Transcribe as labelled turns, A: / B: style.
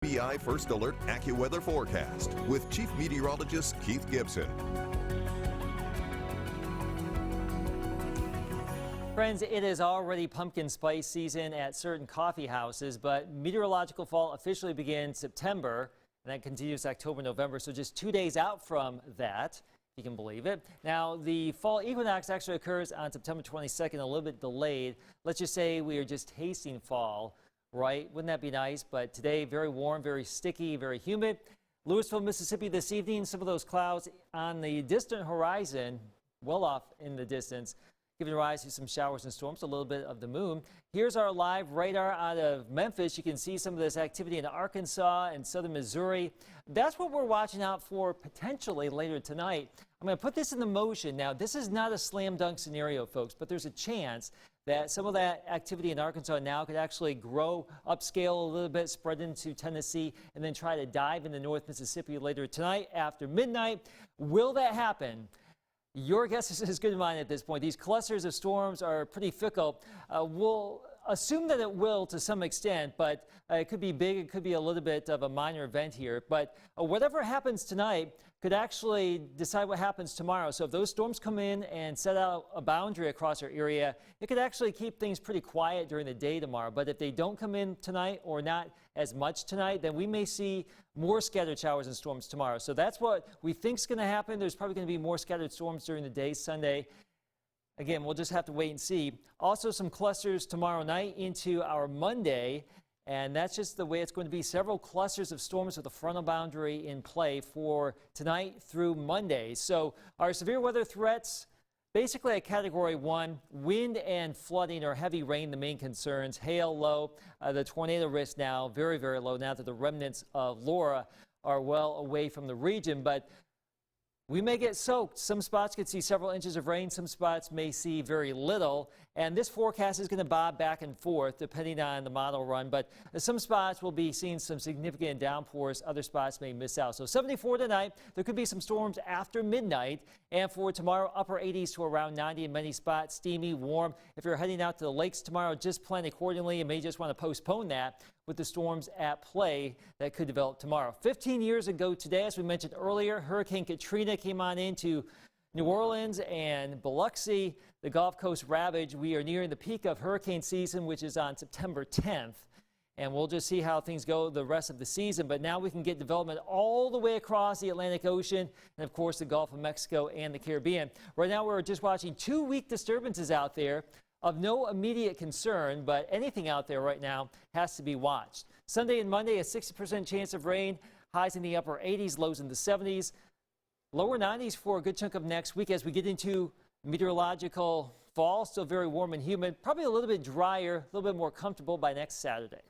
A: BI First Alert AccuWeather forecast with Chief Meteorologist Keith Gibson.
B: Friends, it is already pumpkin spice season at certain coffee houses, but meteorological fall officially begins September, and that continues October, November, so just 2 days out from that, if you can believe it. Now, the fall equinox actually occurs on September 22nd, a little bit delayed. Let's just say we are just tasting fall, right? Wouldn't that be nice? But today, very warm, very sticky, very humid. Louisville, Mississippi this evening, some of those clouds on the distant horizon, well off in the distance, giving rise to some showers and storms, a little bit of the moon. Here's our live radar out of Memphis. You can see some of this activity in Arkansas and southern Missouri. That's what we're watching out for potentially later tonight. I'm going to put this into motion. Now, this is not a slam dunk scenario, folks, but there's a chance that some of that activity in Arkansas now could actually grow, upscale a little bit, spread into Tennessee, and then try to dive into North Mississippi later tonight after midnight. Will that happen? Your guess is as good as mine at this point. These clusters of storms are pretty fickle. We'll assume that it will to some extent, but it could be big. It could be a little bit of a minor event here. But whatever happens tonight could actually decide what happens tomorrow. So if those storms come in and set out a boundary across our area, it could actually keep things pretty quiet during the day tomorrow. But if they don't come in tonight or not as much tonight, then we may see more scattered showers and storms tomorrow. So that's what we think is going to happen. There's probably going to be more scattered storms during the day Sunday. Again, we'll just have to wait and see. Also, some clusters tomorrow night into our Monday, and that's just the way it's going to be. Several clusters of storms with a frontal boundary in play for tonight through Monday. So our severe weather threats, basically at Category 1, wind and flooding or heavy rain, the main concerns. Hail low, the tornado risk now very, very low now that the remnants of Laura are well away from the region. But we may get soaked. Some spots could see several inches of rain. Some spots may see very little. And this forecast is going to bob back and forth depending on the model run. But some spots will be seeing some significant downpours. Other spots may miss out. So 74 tonight. There could be some storms after midnight. And for tomorrow, upper 80s to around 90 in many spots. Steamy, warm. If you're heading out to the lakes tomorrow, just plan accordingly. You may just want to postpone that with the storms at play that could develop tomorrow. 15 years ago today, as we mentioned earlier, Hurricane Katrina came on into New Orleans and Biloxi, the Gulf Coast ravaged. We are nearing the peak of hurricane season, which is on September 10th. And we'll just see how things go the rest of the season. But now we can get development all the way across the Atlantic Ocean and, of course, the Gulf of Mexico and the Caribbean. Right now, we're just watching 2 weak disturbances out there of no immediate concern, but anything out there right now has to be watched. Sunday and Monday, a 60% chance of rain, highs in the upper 80s, lows in the 70s, lower 90s for a good chunk of next week as we get into meteorological fall. Still very warm and humid, probably a little bit drier, a little bit more comfortable by next Saturday.